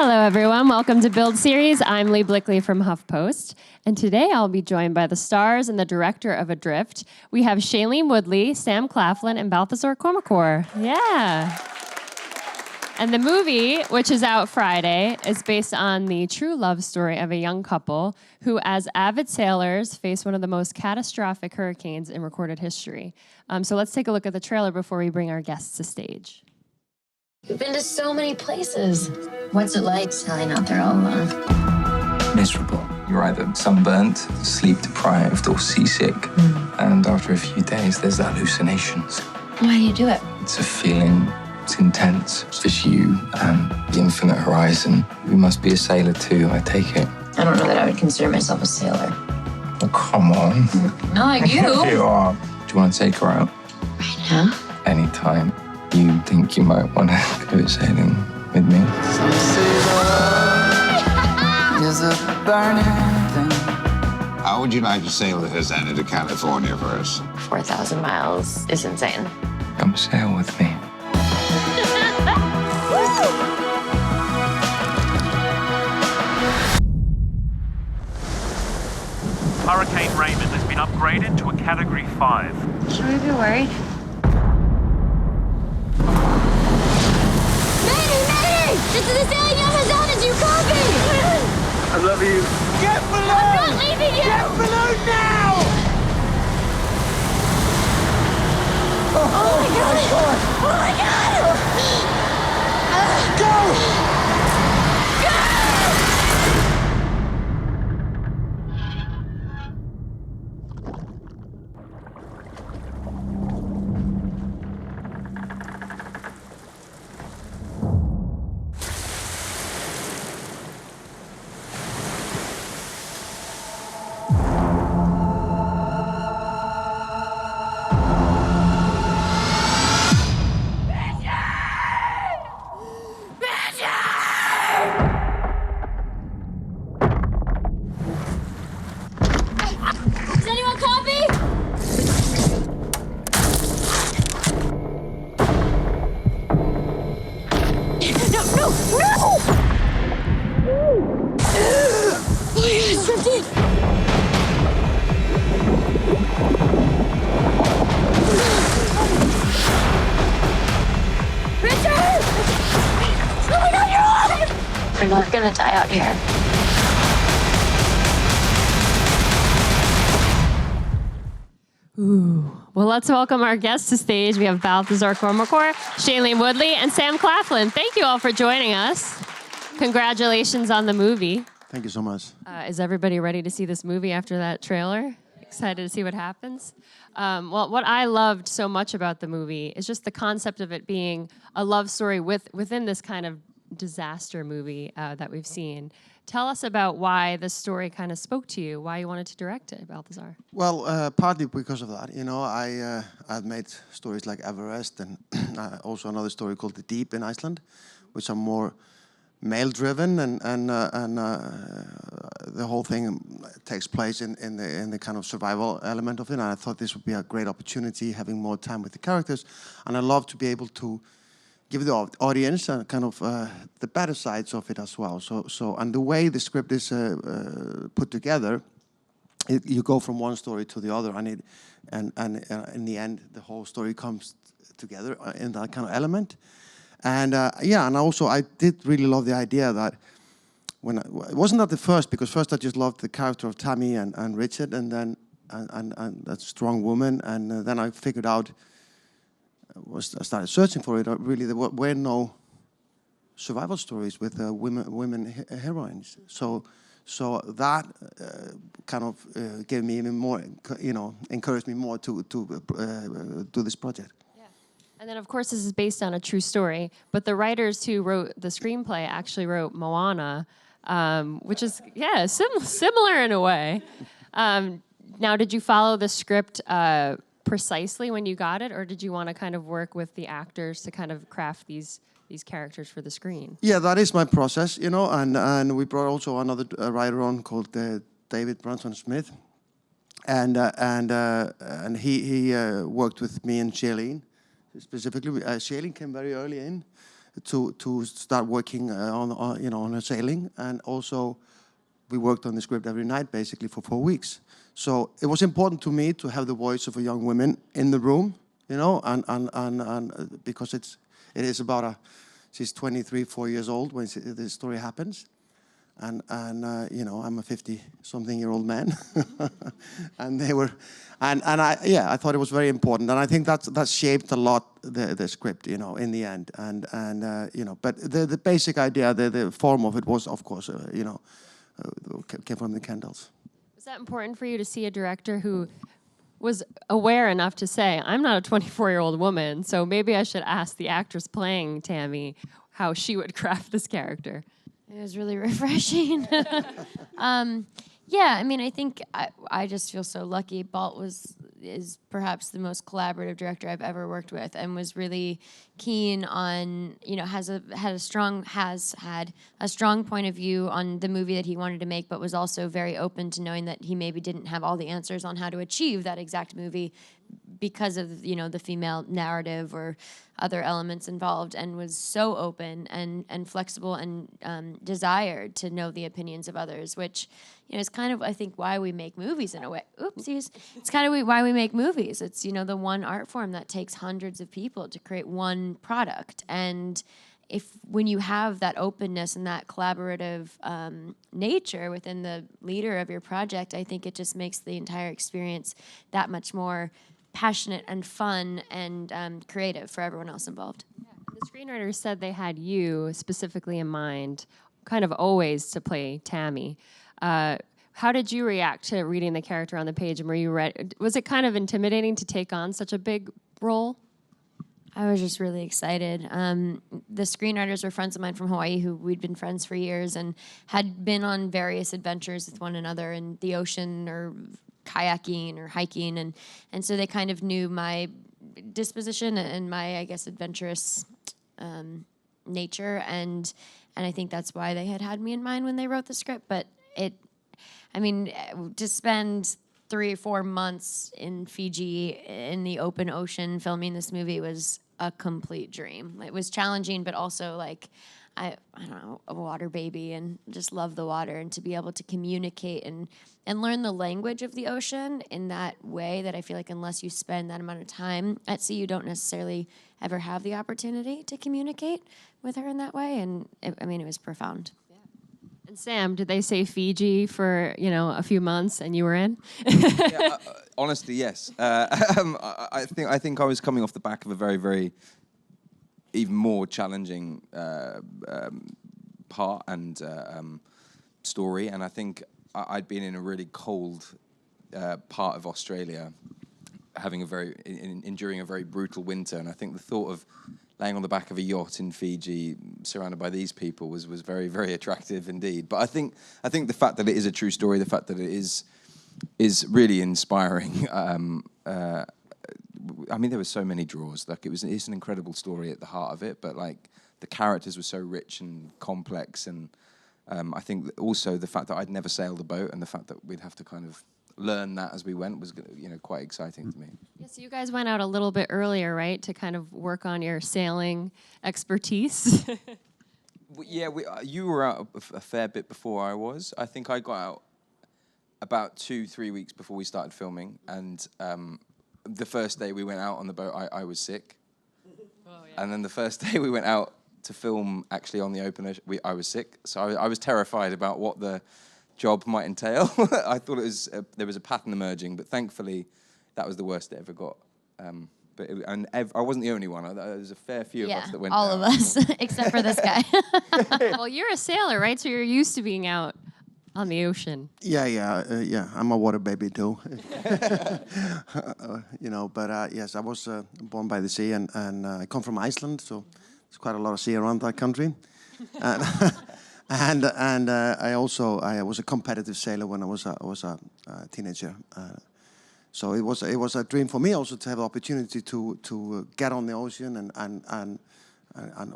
Hello, everyone. Welcome to Build Series. I'm Lee Blickley from HuffPost, and today I'll be joined by the stars and the director of Adrift. We have Shailene Woodley, Sam Claflin, and Baltasar Kormákur. Yeah. And the movie, which is out Friday, is based on the true love story of a young couple who, as avid sailors, face one of the most catastrophic hurricanes in recorded history. So let's take a look at the trailer before we bring our guests to stage. You've been to so many places. What's it like sailing out there all alone? Miserable. You're either sunburnt, sleep-deprived, or seasick. And after a few days, there's hallucinations. Why do you do it? It's a feeling. It's intense. It's just you and the infinite horizon. You must be a sailor too, I take it. I don't know that I would consider myself a sailor. Oh, come on. Not like you. You are. Do you want to take her out? Right now? Anytime. You think you might want to go sailing with me? Some say love is a burning thing. How would you like to sail the Hosanna to California for us? 4,000 miles is insane. Come sail with me. Hurricane Raymond has been upgraded to a Category 5. Should we be worried? Mayday! This is the sailing Amazonas, you copy! I love you. Get below! I'm not leaving you! Get below now! Oh my god! Oh my god! Go! Does anyone copy? No! Oh my god, it's drifting! Richard! Oh my god, you're alive! We're not gonna die out here. Ooh. Well, let's welcome our guests to stage. We have Baltasar Kormákur, Shailene Woodley, and Sam Claflin. Thank you all for joining us. Congratulations on the movie. Thank you so much. Is everybody ready to see this movie after that trailer? Excited to see what happens? Well, what I loved so much about the movie is just the concept of it being a love story within this kind of disaster movie that we've seen. Tell us about why this story kind of spoke to you, why you wanted to direct it, Baltasar. Well, partly because of that. You know, I've made stories like Everest and also another story called The Deep in Iceland, which are more male-driven and the whole thing takes place in the kind of survival element of it. And I thought this would be a great opportunity, having more time with the characters, and I love to be able to give the audience kind of the better sides of it as well. So and the way the script is put together, you go from one story to the other, and in the end, the whole story comes together in that kind of element. And yeah, and also I did really love the idea that it wasn't at the first, because first I just loved the character of Tami and Richard, and then and that strong woman, and then I figured out. I started searching for it. Really, there were no survival stories with women heroines. So that kind of gave me even more, encouraged me more to do this project. Yeah, and then of course this is based on a true story. But the writers who wrote the screenplay actually wrote Moana, which is similar in a way. Now, did you follow the script precisely when you got it, or did you want to kind of work with the actors to kind of craft these characters for the screen? Yeah, that is my process, and we brought also another writer on called David Branson Smith, and he worked with me and Shailene specifically. Shailene came very early in, to start working on a sailing, and also we worked on the script every night basically for 4 weeks. So it was important to me to have the voice of a young woman in the room, and because it is about she's 23, 4 years old when the story happens. And I'm a 50-something-year-old man, and they were, I thought it was very important, and I think that shaped a lot the script, in the end, but the basic idea, the form of it was, of course, came from the Kendalls. Was that important for you to see a director who was aware enough to say, I'm not a 24-year-old woman, so maybe I should ask the actress playing Tami how she would craft this character? It was really refreshing. I think I just feel so lucky. Balt is perhaps the most collaborative director I've ever worked with, and was really keen on, had a strong point of view on the movie that he wanted to make, but was also very open to knowing that he maybe didn't have all the answers on how to achieve that exact movie because of, the female narrative or other elements involved, and was so open and flexible and desired to know the opinions of others, which, is kind of, I think, why we make movies in a way. Oopsies. It's kind of why we make movies. It's, the one art form that takes hundreds of people to create one product. And when you have that openness and that collaborative nature within the leader of your project, I think it just makes the entire experience that much more passionate and fun and creative for everyone else involved. Yeah. The screenwriters said they had you specifically in mind, kind of always to play Tami. How did you react to reading the character on the page, and were you ready? Was it kind of intimidating to take on such a big role? I was just really excited. The screenwriters were friends of mine from Hawaii who we'd been friends for years and had been on various adventures with one another in the ocean or kayaking or hiking, and so they kind of knew my disposition and my, I guess, adventurous nature, and I think that's why they had me in mind when they wrote the script. But to spend 3 or 4 months in Fiji in the open ocean filming this movie was a complete dream. It was challenging, but also I don't know, a water baby, and just love the water, and to be able to communicate and learn the language of the ocean in that way that I feel like unless you spend that amount of time at sea, you don't necessarily ever have the opportunity to communicate with her in that way. And it was profound. Yeah. And Sam, did they say Fiji for, a few months and you were in? Honestly, yes. I think I was coming off the back of a very, very even more challenging part and story, and I think I'd been in a really cold part of Australia, enduring a very brutal winter, and I think the thought of laying on the back of a yacht in Fiji, surrounded by these people, was very, very attractive indeed. But I think the fact that it is a true story, the fact that it is really inspiring. There were so many draws. It's an incredible story at the heart of it, but the characters were so rich and complex, and I think also the fact that I'd never sailed a boat and the fact that we'd have to kind of learn that as we went was, quite exciting to me. Yeah, so you guys went out a little bit earlier, right, to kind of work on your sailing expertise. You were out a fair bit before I was. I think I got out about 2-3 weeks before we started filming, and the first day we went out on the boat, I was sick. Oh, yeah. And then the first day we went out to film, actually on the open ocean, I was sick. So I was terrified about what the job might entail. I thought there was a pattern emerging, but thankfully that was the worst it ever got. I wasn't the only one. There was a fair few of us that went all out. of us, except for this guy. Well, you're a sailor, right? So you're used to being out on the ocean. Yeah. I'm a water baby too. Yes, I was born by the sea, and I come from Iceland, so there's quite a lot of sea around that country. And I was a competitive sailor when I was a teenager. So it was a dream for me also to have the opportunity to get on the ocean and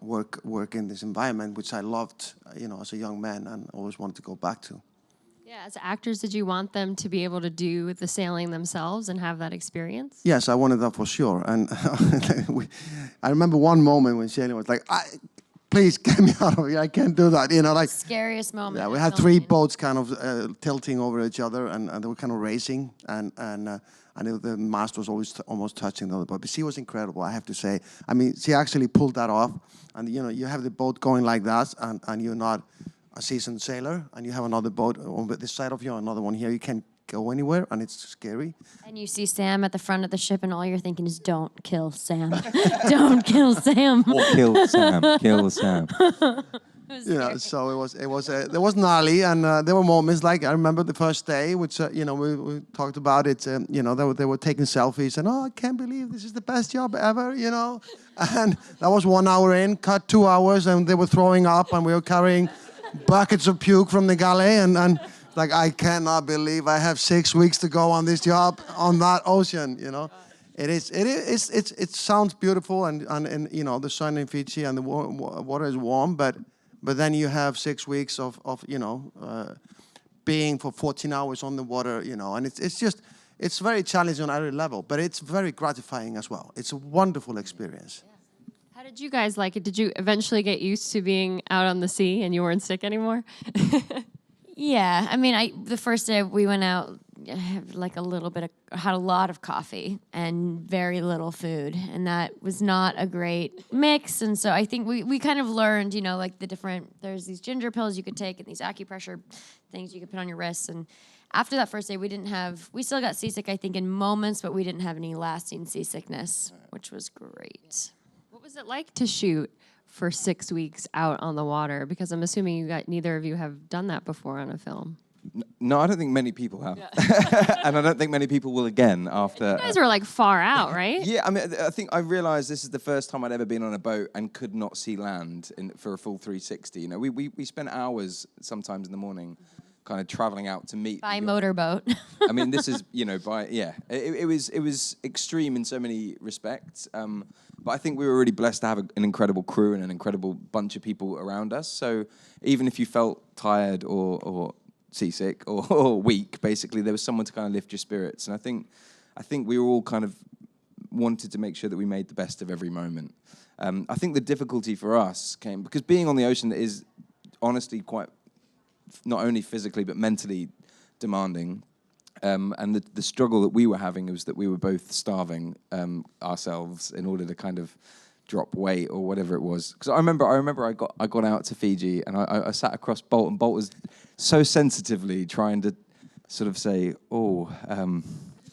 work in this environment, which I loved, as a young man, and always wanted to go back to. Yeah, as actors, did you want them to be able to do the sailing themselves and have that experience? Yes, I wanted that for sure. And I remember one moment when Shailene was like, please get me out of here. I can't do that. You know, like. Scariest moment. Yeah, we of had three filming. boats kind of tilting over each other, and they were kind of racing, and the mast was always almost touching the other boat. But she was incredible, I have to say. I mean, she actually pulled that off, and you know, you have the boat going like that, and you're not a seasoned sailor, and you have another boat on this side of you, another one here. You can't go anywhere, and it's scary. And you see Sam at the front of the ship, and all you're thinking is, "Don't kill Sam! Don't kill Sam!" Or kill Sam. Kill Sam. You know, so it was gnarly, and there were moments like I remember the first day, which you know we talked about it. You know, they were taking selfies, and I can't believe this is the best job ever. You know, and that was 1 hour in, cut 2 hours, and they were throwing up, and we were carrying buckets of puke from the galley, and like I cannot believe I have 6 weeks to go on this job on that ocean. You know. It sounds beautiful, and you know the sun in Fiji and the water is warm, but then you have 6 weeks of you know being for 14 hours on the water, you know, and it's very challenging on every level, but it's very gratifying as well. It's a wonderful experience. How did you guys like it? Did you eventually get used to being out on the sea and you weren't sick anymore? Yeah, I mean, the first day we went out, I had like had a lot of coffee and very little food, and that was not a great mix. And so I think we kind of learned, you know, like there's these ginger pills you could take and these acupressure things you could put on your wrists. And after that first day, we still got seasick, I think, in moments, but we didn't have any lasting seasickness, which was great. What was it like to shoot for 6 weeks out on the water? Because I'm assuming neither of you have done that before on a film. No, I don't think many people have. And I don't think many people will again after... You guys were like far out, right? Yeah, I mean, I think I realised this is the first time I'd ever been on a boat and could not see land for a full 360. You know, we spent hours sometimes in the morning kind of travelling out to meet... By motorboat. I mean, this is, you know, it was extreme in so many respects. But I think we were really blessed to have an incredible crew and an incredible bunch of people around us. So even if you felt tired or seasick or weak, basically, there was someone to kind of lift your spirits. And I think we were all kind of wanted to make sure that we made the best of every moment. I think the difficulty for us came because being on the ocean is honestly quite not only physically but mentally demanding. And the struggle that we were having was that we were both starving ourselves in order to kind of drop weight or whatever it was. Because I remember I got out to Fiji and I sat across Bolt, and Bolt was so sensitively trying to sort of say,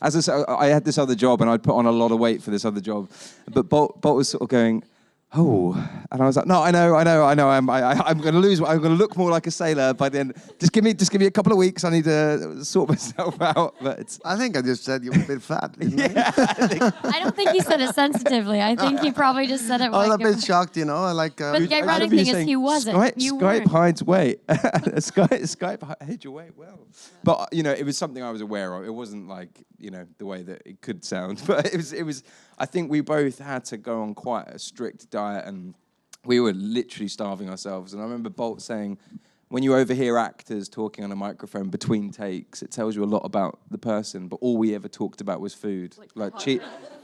as I said, I had this other job and I'd put on a lot of weight for this other job, but Bolt was sort of going, and I was like, no, I know. I'm going to lose. I'm going to look more like a sailor by the end. Just give me a couple of weeks. I need to sort myself out. But I think I just said you were a bit fat. Yeah, I don't think he said it sensitively. I think he probably just said it. I was a bit shocked, you know. Like, but the ironic thing is, he wasn't. Skype hides weight. Skype hid your weight well. But you know, it was something I was aware of. It wasn't like the way that it could sound. But it was. I think we both had to go on quite a strict diet, and we were literally starving ourselves. And I remember Bolt saying, when you overhear actors talking on a microphone between takes, it tells you a lot about the person, but all we ever talked about was food, like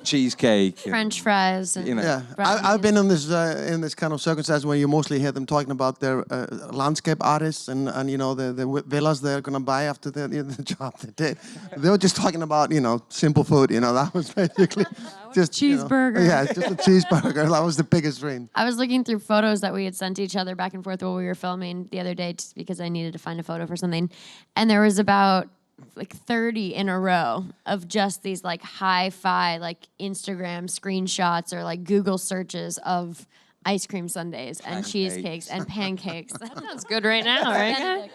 cheesecake. French fries. And Yeah, I've been in this kind of circumstance where you mostly hear them talking about their landscape artists and the villas they're going to buy after the job they did. They were just talking about, simple food, that was basically just cheeseburger. Just a cheeseburger. That was the biggest dream. I was looking through photos that we had sent each other back and forth while we were filming the other day just because I needed to find a photo for something. And there was about 30 in a row of just these hi-fi Instagram screenshots or Google searches of ice cream sundaes and cheesecakes and pancakes. That sounds good right now, right?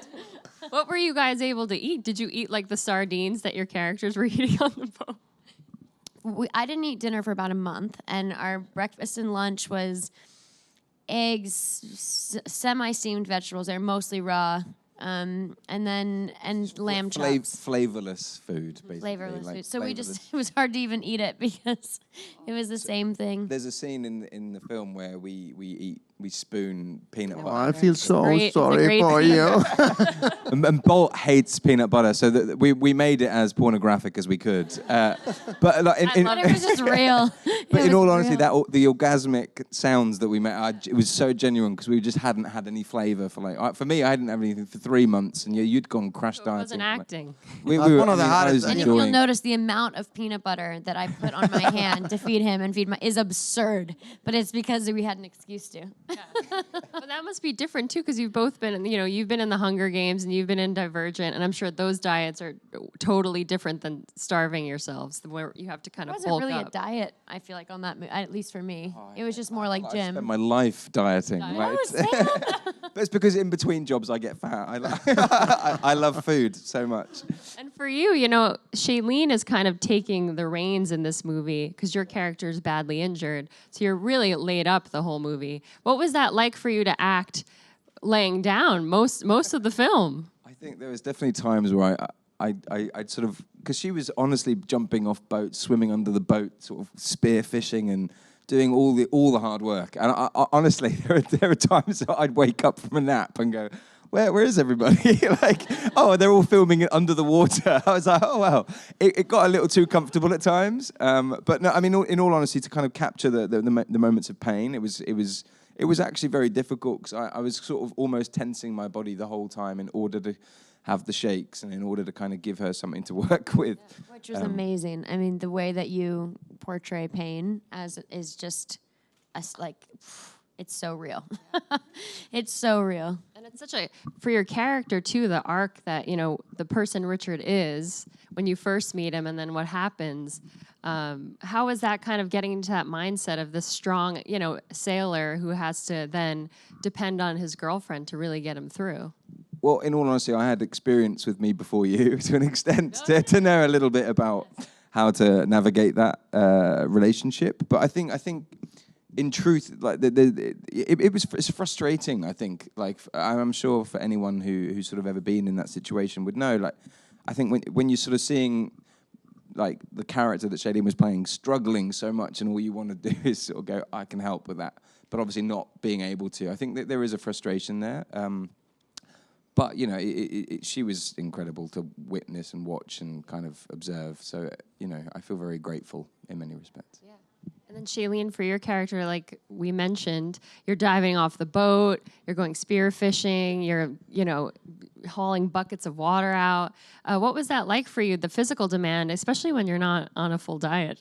What were you guys able to eat? Did you eat the sardines that your characters were eating on the boat? I didn't eat dinner for about a month, and our breakfast and lunch was eggs, semi-steamed vegetables. They're mostly raw, and lamb chops. Flavorless food, basically. Flavorless like food. So flavorless. it was hard to even eat it because it was the same thing. There's a scene in the film where we spoon peanut butter. I feel so It's a sorry great for scene. you. And Bolt hates peanut butter, so that we made it as pornographic as we could. But like, I thought it was just real. but It in all was honesty, real. the orgasmic sounds that we made, it was so genuine because we just hadn't had any flavour for me. I hadn't had anything for 3 months, and you'd gone crash So it dieting. wasn't acting. We That's were, one of the I hardest was And things. you'll enjoying. notice the amount of peanut butter that I put on my hand to feed him and feed my is absurd. But it's because we had an excuse to. But that must be different too, because you've both been, you've been in the Hunger Games and you've been in Divergent, and I'm sure those diets are totally different than starving yourselves, where you have to kind It of wasn't bulk really up. a diet, I feel like, on that at least for me. It was just more like I gym. spent my life dieting. Oh, Right? Sam! But it's because in between jobs I get fat. I love food so much. And for you, Shailene is kind of taking the reins in this movie because your character is badly injured. So you're really laid up the whole movie. What was that like for you to act laying down most of the film? I think there was definitely times where I'd sort of, because she was honestly jumping off boats, swimming under the boat, sort of spear fishing and doing all the hard work. And I honestly, there are times that I'd wake up from a nap and go, where is everybody? Like, oh, they're all filming it under the water. I was like, oh, well. It got a little too comfortable at times. But no, I mean, in all honesty, to kind of capture the moments of pain, it was actually very difficult because I was sort of almost tensing my body the whole time in order to have the shakes and in order to kind of give her something to work with. Which was amazing. I mean, the way that you portray pain is just like, it's so real. It's so real. And it's such for your character too, the arc that, the person Richard is when you first meet him and then what happens. How is that kind of getting into that mindset of this strong, sailor who has to then depend on his girlfriend to really get him through? Well, in all honesty, I had experience with me before you to an extent to know a little bit about how to navigate that relationship. But I think in truth, like it's frustrating. I think, like I'm sure for anyone who's sort of ever been in that situation would know. Like, I think when you're sort of seeing like the character that Shailene was playing struggling so much, and all you want to do is sort of go, I can help with that, but obviously not being able to. I think that there is a frustration there. But she was incredible to witness and watch and kind of observe. So I feel very grateful in many respects. Yeah. And then Shailene, for your character, like we mentioned, you're diving off the boat, you're going spear fishing, you're hauling buckets of water out. What was that like for you? The physical demand, especially when you're not on a full diet.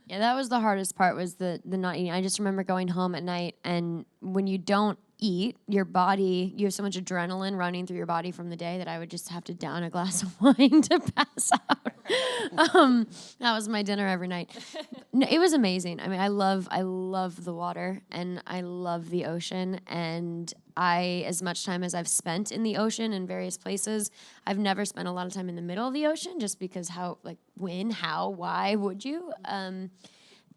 Yeah, that was the hardest part, was the not eating. I just remember going home at night, and when you don't eat, your body, you have so much adrenaline running through your body from the day that I would just have to down a glass of wine to pass out. That was my dinner every night. No, it was amazing. I mean, I love the water, and I love the ocean, and as much time as I've spent in the ocean in various places, I've never spent a lot of time in the middle of the ocean, just because why would you?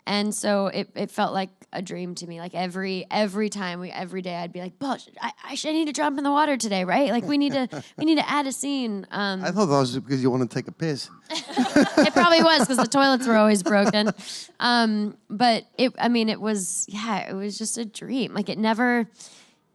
And so it felt like a dream to me. Like every day I'd be like, "But I need to jump in the water today, right? Like we need to add a scene." I thought that was because you want to take a piss. It probably was, because the toilets were always broken. But it was just a dream. Like it never.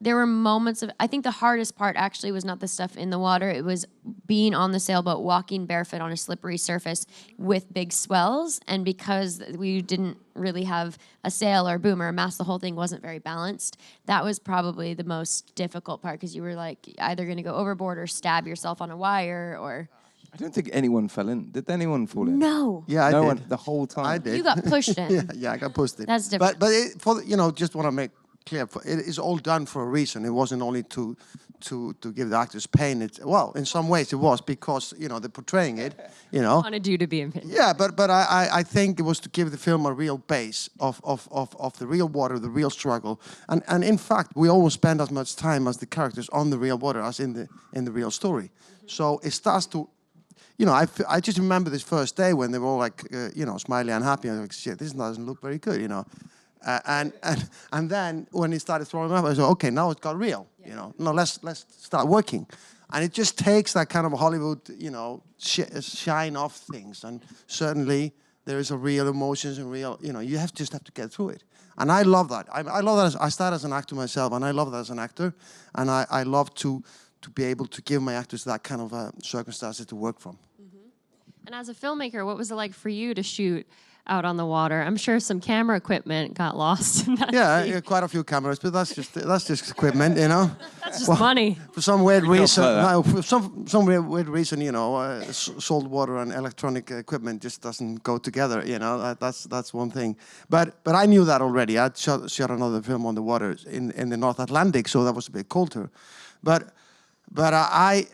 There were moments of, I think the hardest part actually was not the stuff in the water. It was being on the sailboat, walking barefoot on a slippery surface with big swells. And because we didn't really have a sail or a boom or a mast, the whole thing wasn't very balanced. That was probably the most difficult part, because you were like either going to go overboard or stab yourself on a wire or... I don't think anyone fell in. Did anyone fall in? No. Yeah, I no did. one the whole time. I did. You got pushed in. Yeah, I got pushed in. That's different. But just want to make clear, it is all done for a reason. It wasn't only to give the actors pain. In some ways it was, because they're portraying it. Wanted you to be in pain. Yeah, but I think it was to give the film a real base of the real water, the real struggle, and in fact we almost spend as much time as the characters on the real water as in the real story. So it starts to. I just remember this first day when they were all like, smiley and happy. I was like, shit, this doesn't look very good, And then when he started throwing up, I said, okay, now it got real. Now let's start working. And it just takes that kind of Hollywood, shine off things. And certainly there is a real emotions and real, you just have to get through it. And I love that. I love that. I started as an actor myself, and I love that as an actor. And I love to be able to give my actors that kind of circumstances to work from. And as a filmmaker, what was it like for you to shoot out on the water? I'm sure some camera equipment got lost in that Yeah, quite a few cameras, but that's just equipment, That's just money. For some weird reason, like for some weird reason, salt water and electronic equipment just doesn't go together. That's one thing. But I knew that already. I shot another film on the water in the North Atlantic, so that was a bit colder. But I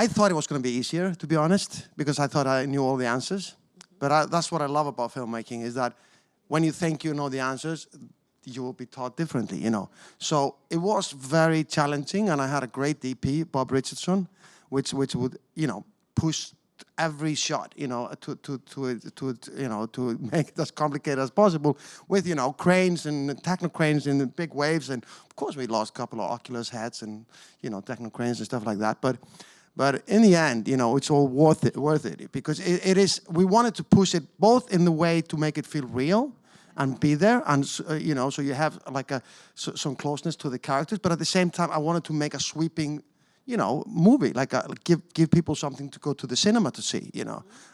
thought it was going to be easier, to be honest, because I thought I knew all the answers. But that's what I love about filmmaking, is that when you think you know the answers, you will be taught differently, So it was very challenging, and I had a great DP, Bob Richardson, which would, push every shot, to make it as complicated as possible with, cranes and techno cranes and the big waves. And of course we lost a couple of Oculus heads and, techno cranes and stuff like that. But in the end, it's all worth it because it is. We wanted to push it both in the way to make it feel real and be there, and so you have like some closeness to the characters. But at the same time, I wanted to make a sweeping, movie, give people something to go to the cinema to see,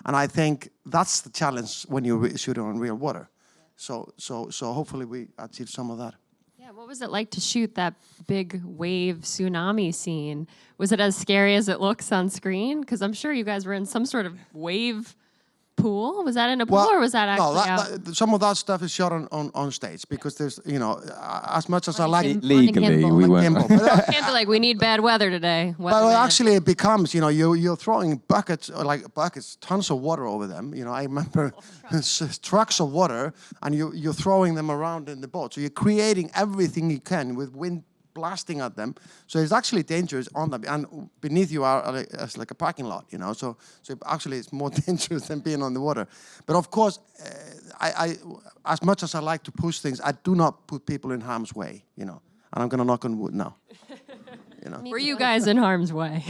And I think that's the challenge when you shoot on real water. So hopefully we achieve some of that. Yeah, what was it like to shoot that big wave tsunami scene? Was it as scary as it looks on screen? Because I'm sure you guys were in some sort of wave pool. Was that in a pool or was that actually out? Some of that stuff is shot on stage because there's, as much as I like... Legally, we weren't. Can't be like, we need bad weather today. But actually it becomes, you're throwing buckets, tons of water over them. I remember trucks of water, and you're throwing them around in the boat. So you're creating everything you can with wind blasting at them. So it's actually dangerous on them. And beneath you it's like a parking lot, So actually it's more dangerous than being on the water. But of course, I as much as I like to push things, I do not put people in harm's way, And I'm going to knock on wood now. Were you guys in harm's way?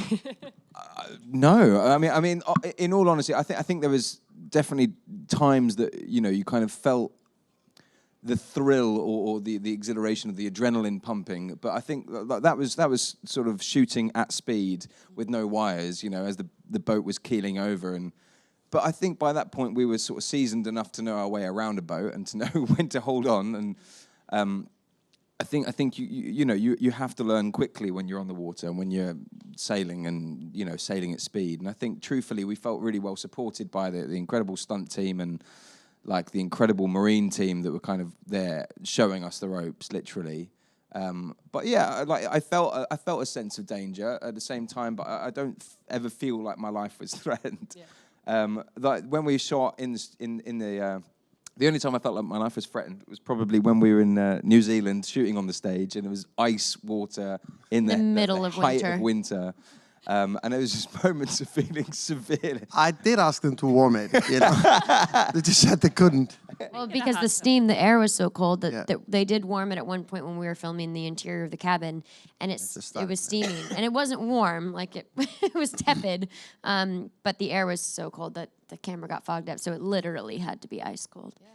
No, I mean, in all honesty, I think there was definitely times that you kind of felt the thrill or the exhilaration of the adrenaline pumping, but I think that was sort of shooting at speed with no wires, as the boat was keeling over, but I think by that point we were sort of seasoned enough to know our way around a boat and to know when to hold on, and I think you have to learn quickly when you're on the water and when you're sailing and sailing at speed, and I think truthfully we felt really well supported by the incredible stunt team and like the incredible marine team that were kind of there showing us the ropes, literally. But yeah, I felt a sense of danger at the same time, but I don't ever feel like my life was threatened. Yeah. Like when we shot in the only time I felt like my life was threatened was probably when we were in New Zealand shooting on the stage, and it was ice water in the middle of height winter. of winter. And it was just moments of feeling severely. I did ask them to warm it, They just said they couldn't. Well, because the air was so cold that they did warm it at one point when we were filming the interior of the cabin, and it was steaming, and it wasn't warm, like it was tepid, but the air was so cold that the camera got fogged up, so it literally had to be ice cold. Yeah.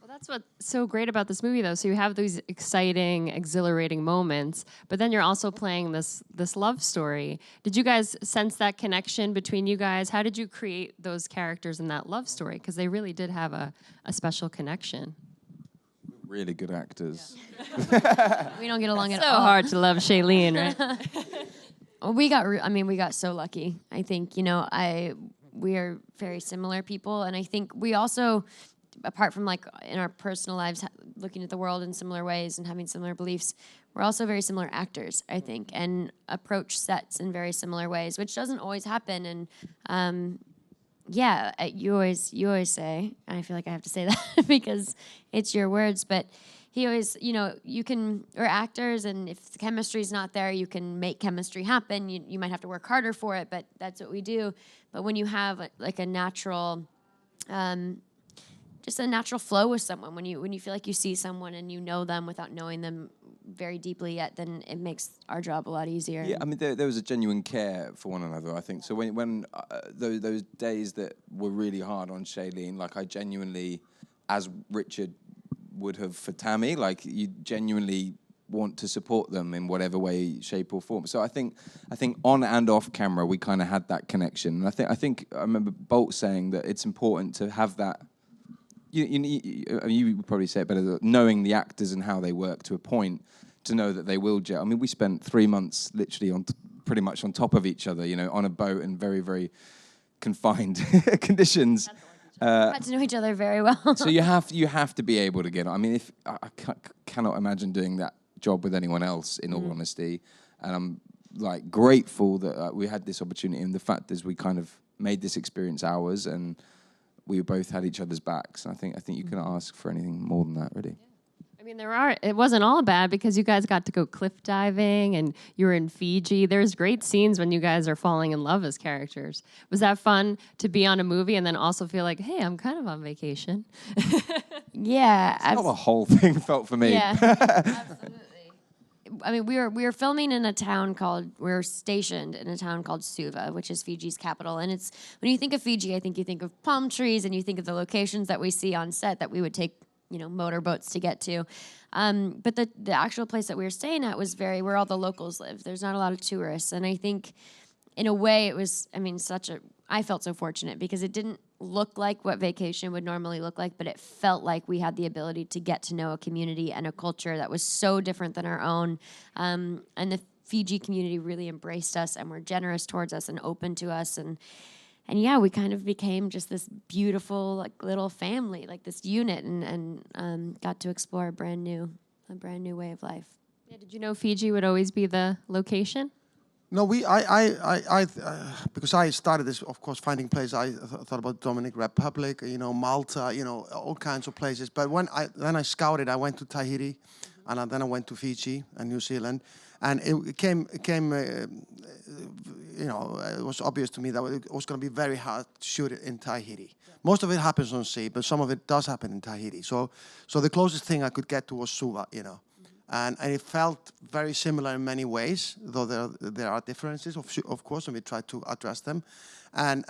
That's what's so great about this movie, though. So you have these exciting, exhilarating moments, but then you're also playing this love story. Did you guys sense that connection between you guys? How did you create those characters in that love story? Because they really did have a special connection. Really good actors. Yeah. We don't get along at all. So hard to love Shailene, right? Well, we got so lucky. I think, we are very similar people, and I think we also, apart from like in our personal lives, looking at the world in similar ways and having similar beliefs, we're also very similar actors, I think, and approach sets in very similar ways, which doesn't always happen. And you always say, and I feel like I have to say that because it's your words, but he always, we're actors, and if the chemistry's not there, you can make chemistry happen. You might have to work harder for it, but that's what we do. But when you have like a natural just a natural flow with someone. When you feel like you see someone and you know them without knowing them very deeply yet, then it makes our job a lot easier. Yeah, I mean, there was a genuine care for one another, I think. So when those days that were really hard on Shailene, like I genuinely, as Richard would have for Tami, like you genuinely want to support them in whatever way, shape or form. So I think on and off camera we kind of had that connection. And I think I remember Bolt saying that it's important to have that. You would probably say it better, knowing the actors and how they work to a point, to know that they will gel. I mean, we spent 3 months literally pretty much on top of each other, on a boat in very, very confined conditions. Got to know each other very well. So you have to be able to get on. I mean, if I cannot imagine doing that job with anyone else, in all honesty, and I'm like grateful that we had this opportunity, and the fact is we kind of made this experience ours, and we both had each other's backs. And I think you couldn't ask for anything more than that, really. I mean, it wasn't all bad because you guys got to go cliff diving and you were in Fiji. There's great scenes when you guys are falling in love as characters. Was that fun to be on a movie and then also feel like, hey, I'm kind of on vacation? Yeah. That's how the whole thing felt for me. Yeah, absolutely. I mean, we were filming in we were stationed in a town called Suva, which is Fiji's capital. And it's, when you think of Fiji, I think you think of palm trees and you think of the locations that we see on set that we would take, motorboats to get to. But the actual place that we were staying at was where all the locals live. There's not a lot of tourists. And I think in a way it was, I felt so fortunate because it didn't look like what vacation would normally look like, but it felt like we had the ability to get to know a community and a culture that was so different than our own. And the Fiji community really embraced us and were generous towards us and open to us. And yeah, we kind of became just this beautiful little family, like this unit, and got to explore a brand new way of life. Yeah, did you know Fiji would always be the location? No, because I started this, of course, finding places. I thought about Dominican Republic, Malta, all kinds of places. But when I scouted, I went to Tahiti, and then I went to Fiji and New Zealand, and it came. It was obvious to me that it was going to be very hard to shoot it in Tahiti. Most of it happens on sea, but some of it does happen in Tahiti. So the closest thing I could get to was Suva, And it felt very similar in many ways, though there are differences, of course, and we tried to address them. But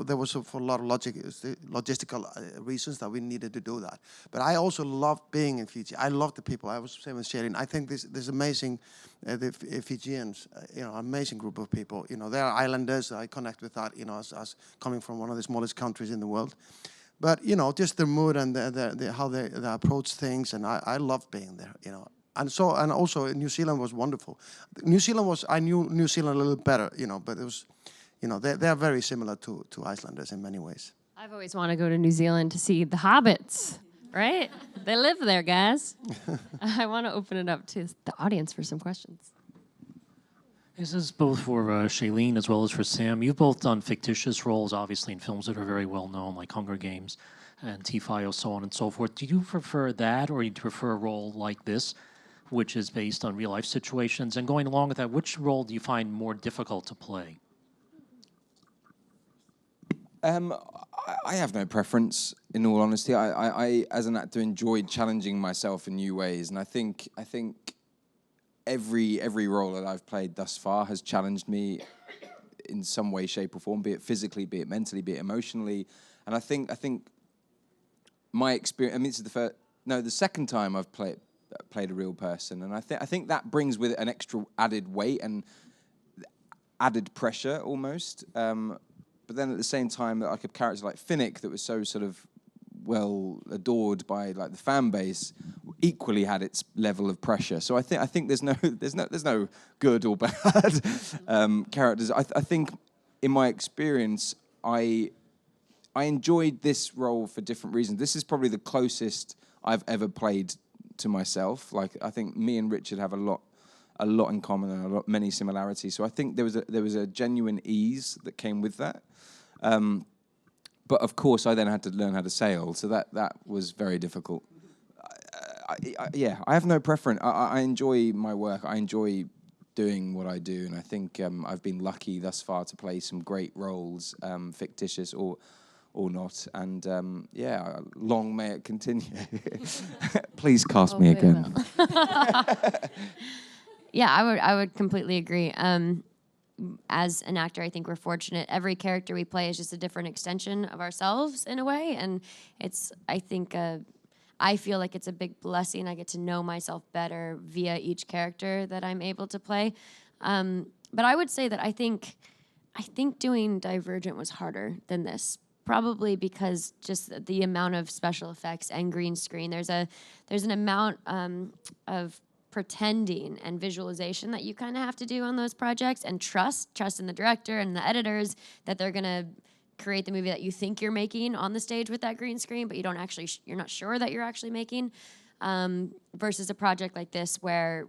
there was for a lot of logistical reasons that we needed to do that. But I also loved being in Fiji. I loved the people. I was saying with Shailene, I think this amazing, the Fijians, amazing group of people. They are islanders. I connect with that, as coming from one of the smallest countries in the world. But just their mood and how they approach things, and I loved being there, And also New Zealand was wonderful. I knew New Zealand a little better, but it was, they are very similar to Icelanders in many ways. I've always wanted to go to New Zealand to see the hobbits, right? They live there, guys. I want to open it up to the audience for some questions. This is both for Shailene as well as for Sam. You've both done fictitious roles, obviously, in films that are very well known, like Hunger Games and T-File, so on and so forth. Do you prefer that, or do you prefer a role like this, which is based on real-life situations? And going along with that, which role do you find more difficult to play? I have no preference, in all honesty. I as an actor, enjoyed challenging myself in new ways, and I think every role that I've played thus far has challenged me in some way, shape, or form, be it physically, be it mentally, be it emotionally. And I think my experience. I mean, this is the second time I've played a real person, and I think that brings with it an extra added weight and added pressure almost. But then at the same time, like a character like Finnick that was so sort of well adored by the fan base, equally had its level of pressure. So I think there's no good or bad characters. I think in my experience, I enjoyed this role for different reasons. This is probably the closest I've ever played to myself. I think me and Richard have a lot in common and many similarities. So I think there was a genuine ease that came with that. But of course, I then had to learn how to sail, so that was very difficult. I have no preference. I enjoy my work. I enjoy doing what I do, and I think I've been lucky thus far to play some great roles, fictitious or or not. And yeah, long may it continue. Please cast me again. Yeah, I would completely agree. As an actor, I think we're fortunate. Every character we play is just a different extension of ourselves in a way, and I feel like it's a big blessing. I get to know myself better via each character that I'm able to play. But I would say that I think doing Divergent was harder than this. Probably because just the amount of special effects and green screen. There's an amount of pretending and visualization that you kind of have to do on those projects, and trust in the director and the editors that they're gonna create the movie that you think you're making on the stage with that green screen, but you're not sure that you're actually making. Versus a project like this where,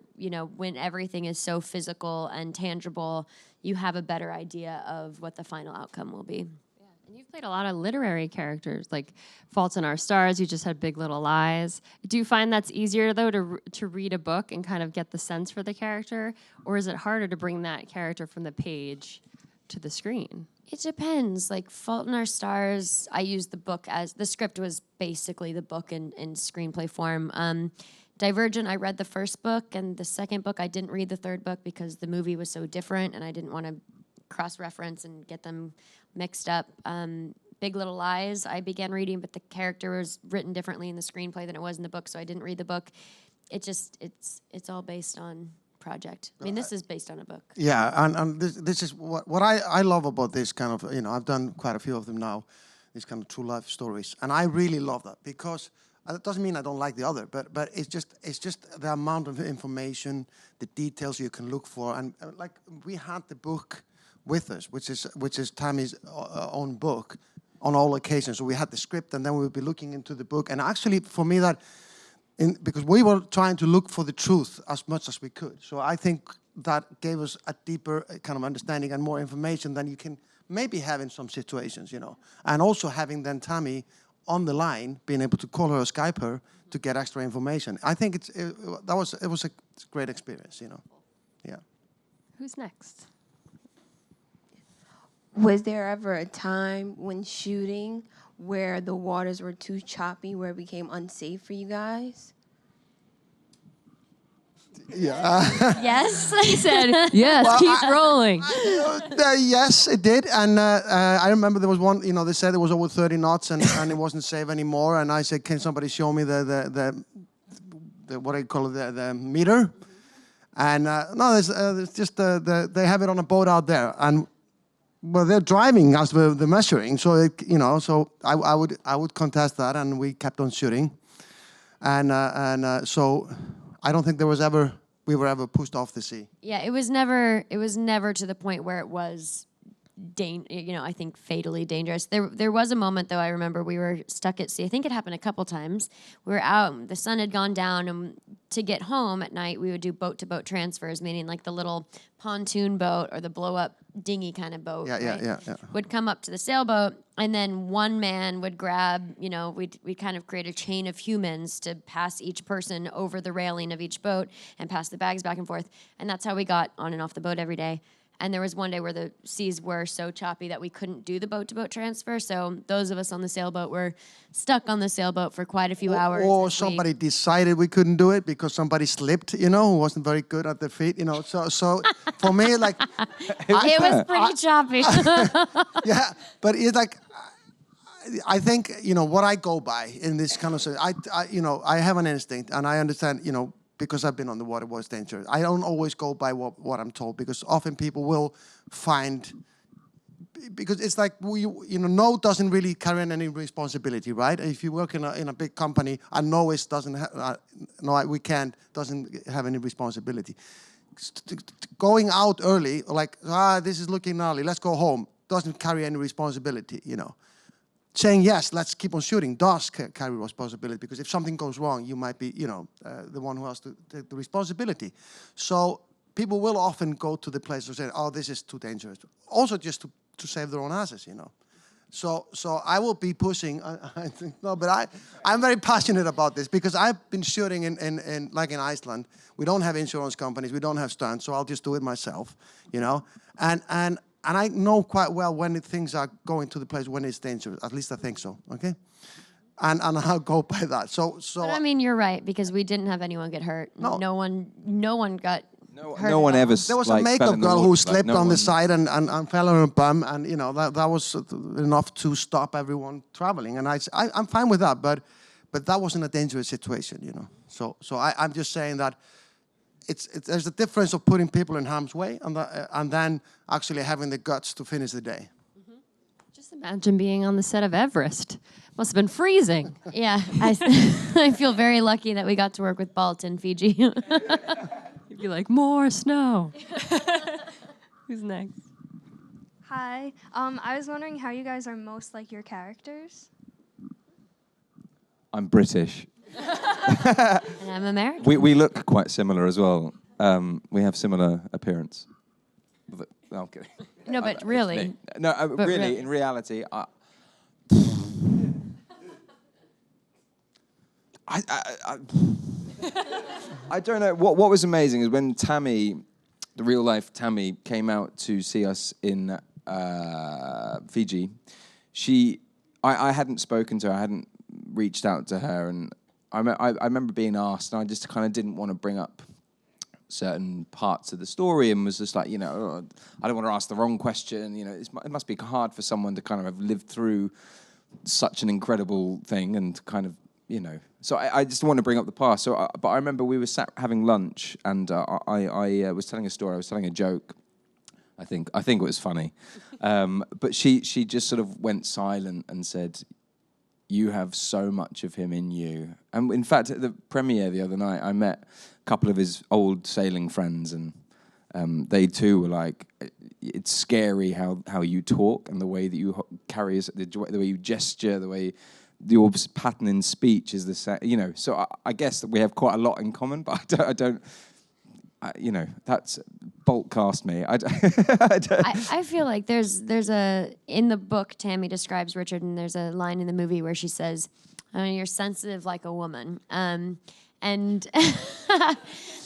when everything is so physical and tangible, you have a better idea of what the final outcome will be. And you've played a lot of literary characters, like Faults in Our Stars. You just had Big Little Lies. Do you find that's easier, though, to read a book and kind of get the sense for the character? Or is it harder to bring that character from the page to the screen? It depends. Like Fault in Our Stars, I used the book as the script was basically the book in screenplay form. Divergent, I read the first book, and the second book, I didn't read the third book because the movie was so different, and I didn't want to cross-reference and get them mixed up. Big Little Lies, I began reading, but the character was written differently in the screenplay than it was in the book, so I didn't read the book. It's all based on project. I mean, this is based on a book. Yeah, and this is what I love about this kind of, I've done quite a few of them now, these kind of true life stories, and I really love that because it doesn't mean I don't like the other, but it's just the amount of information, the details you can look for, and like we had the book with us, which is Tami's own book on all occasions. So we had the script, and then we would be looking into the book, and actually for me because we were trying to look for the truth as much as we could. So I think that gave us a deeper kind of understanding and more information than you can maybe have in some situations, And also having then Tami on the line, being able to call her or Skype her to get extra information. I think it was a great experience, Yeah. Who's next? Was there ever a time when shooting where the waters were too choppy, where it became unsafe for you guys? Yeah. Yes, He said, yes, keep rolling. Yes, it did. And I remember there was one, they said it was over 30 knots and it wasn't safe anymore. And I said, can somebody show me the what do you call it, the meter? And no, there's just, they have it on a boat out there. And well, they're driving as the measuring, so so I would contest that, and we kept on shooting, and so I don't think we were ever pushed off the sea. Yeah, it was never to the point where it was I think fatally dangerous. There was a moment though, I remember we were stuck at sea. I think it happened a couple times. We were out, the sun had gone down, and to get home at night we would do boat to boat transfers, meaning like the little pontoon boat or the blow up dinghy kind of boat. Yeah. Would come up to the sailboat, and then one man would grab, we'd kind of create a chain of humans to pass each person over the railing of each boat and pass the bags back and forth. And that's how we got on and off the boat every day. And there was one day where the seas were so choppy that we couldn't do the boat-to-boat transfer. So those of us on the sailboat were stuck on the sailboat for quite a few hours. Or somebody decided we couldn't do it because somebody slipped, who wasn't very good at their feet, So for me, like... it was pretty choppy. Yeah, but it's like... I think, what I go by in this kind of... I have an instinct, and I understand, because I've been on the water, was dangerous. I don't always go by what I'm told, because often people will find, because it's like no doesn't really carry any responsibility, right? If you work in a big company, a no doesn't doesn't have any responsibility. Going out early, like this is looking gnarly, let's go home, doesn't carry any responsibility, Saying yes, let's keep on shooting does carry responsibility, because if something goes wrong, you might be, the one who has to take the responsibility. So people will often go to the place to say, oh, this is too dangerous. Also just to save their own asses, So I will be pushing, I think, no, but I'm very passionate about this, because I've been shooting in like in Iceland. We don't have insurance companies, we don't have stunts, so I'll just do it myself, And and I know quite well when things are going to the place when it's dangerous. At least I think so. Okay, and I'll go by that. So. But I mean, you're right, because we didn't have anyone get hurt. No. No one got hurt. No one ever. There was like, a fell makeup in the girl water, who like, slipped no on the one- side and fell on her bum, and that was enough to stop everyone traveling. And I'm fine with that, but that wasn't a dangerous situation, So I'm just saying that there's a difference of putting people in harm's way and then actually having the guts to finish the day. Just imagine being on the set of Everest. Must have been freezing. Yeah, I feel very lucky that we got to work with Balt in Fiji. You'd be like, more snow. Who's next? Hi. I was wondering how you guys are most like your characters. I'm British. And I'm American. We look quite similar as well. We have similar appearance. No, I'm kidding. No, but really. No, But really, in reality, I don't know. What was amazing is when Tami, the real life Tami, came out to see us in Fiji. I hadn't spoken to her. I hadn't reached out to her, and I remember being asked, and I just kind of didn't want to bring up certain parts of the story, and was just like, I don't want to ask the wrong question. It must be hard for someone to kind of have lived through such an incredible thing, and kind of, So I just want to bring up the past. But I remember we were sat having lunch, and I was telling a story. I was telling a joke. I think it was funny, but she just sort of went silent and said, "You have so much of him in you." And in fact, at the premiere the other night, I met a couple of his old sailing friends, and they too were like, "It's scary how you talk and the way that you carry, the way you gesture, the way your pattern in speech is the same." So I guess that we have quite a lot in common, but I don't. That's Bolt cast me. I feel like there's in the book Tami describes Richard, and there's a line in the movie where she says, "You're sensitive like a woman," and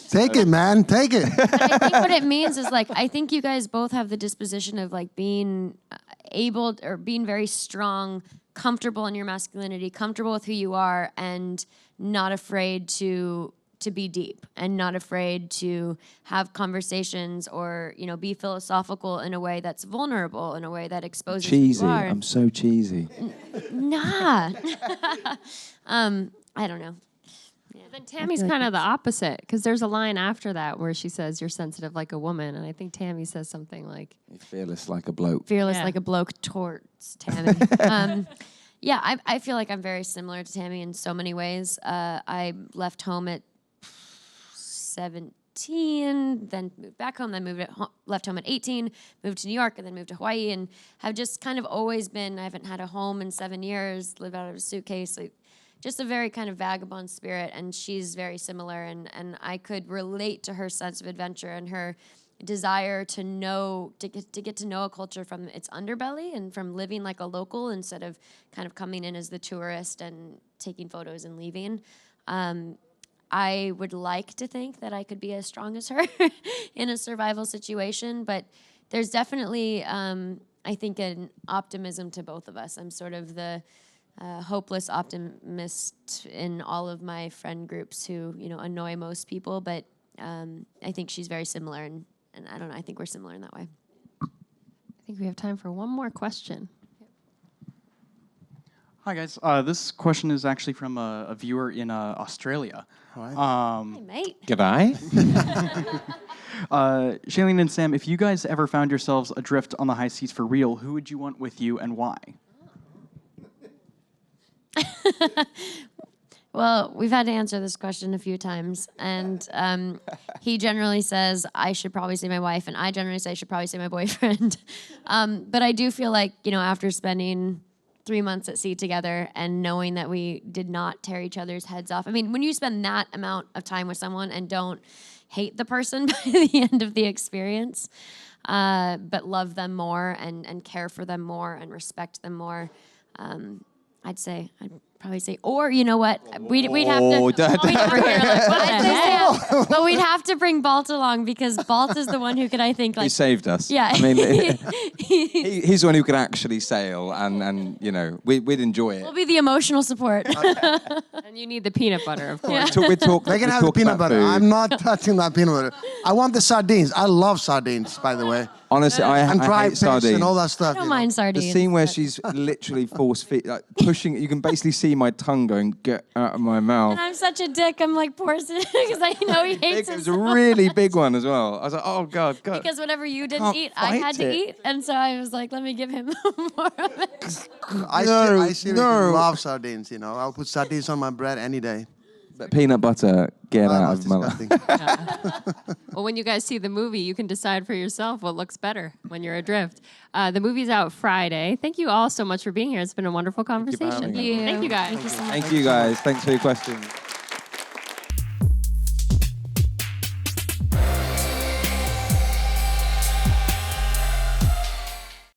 take it, man, take it. I think what it means is like, I think you guys both have the disposition of like being able or being very strong, comfortable in your masculinity, comfortable with who you are, and not afraid to be deep, and not afraid to have conversations or be philosophical in a way that's vulnerable, in a way that exposes cheesy. who you are. I'm so cheesy. Nah. I don't know. Yeah. Then Tammy's kind of the opposite, because there's a line after that where she says, "You're sensitive like a woman," and I think Tami says something like, "Fearless like a bloke." Fearless like a bloke towards Tami. Yeah, I feel like I'm very similar to Tami in so many ways. I left home at 17, then moved back home, then left home at 18, moved to New York, and then moved to Hawaii, and have just kind of always been, I haven't had a home in 7 years, live out of a suitcase, just a very kind of vagabond spirit, and she's very similar, and I could relate to her sense of adventure and her desire to get to know a culture from its underbelly and from living like a local instead of kind of coming in as the tourist and taking photos and leaving. I would like to think that I could be as strong as her in a survival situation, but there's definitely, I think, an optimism to both of us. I'm sort of the hopeless optimist in all of my friend groups who, annoy most people, but I think she's very similar, and I don't know, I think we're similar in that way. I think we have time for one more question. Hi, guys. This question is actually from a viewer in Australia. Hi, mate. G'day. Shailene and Sam, if you guys ever found yourselves adrift on the high seas for real, who would you want with you and why? Well, we've had to answer this question a few times, and he generally says I should probably say my wife, and I generally say I should probably say my boyfriend. But I do feel like, after spending 3 months at sea together and knowing that we did not tear each other's heads off. I mean, when you spend that amount of time with someone and don't hate the person by the end of the experience, but love them more and care for them more and respect them more, I'd say probably say, or you know what? We'd have to. Oh, Dad. We'd have to- I'd say Sam, but we'd have to bring Balt along because Balt is the one who could, I think, like. He saved us. Yeah. I mean, he's the one who could actually sail, and you know, we'd enjoy it. We'll be the emotional support. And you need the peanut butter, of course. We talk. They can we have the talk peanut about butter. food. I'm not touching that peanut butter. I want the sardines. I love sardines, by the way. Honestly, And I fried hate fish sardines. and all that stuff. I don't you know. mind The sardines. scene where but- she's literally force feed, like pushing. You can basically see my tongue going, "Get out of my mouth." And I'm such a dick. I'm like, poor because I know he hates It it. was a really big one as well. I was like, "Oh God." Because whatever you didn't Can't eat, I had fight to it. eat, and so I was like, let me give him more of it. I No, seriously no. love sardines, you know. I'll put sardines on my bread any day. But peanut butter, get out That's of my life. disgusting. Well, when you guys see the movie, you can decide for yourself what looks better when you're adrift. The movie's out Friday. Thank you all so much for being here. It's been a wonderful conversation. having us. Thank you guys. Thank you so much. Thank you guys. Thanks for your questions.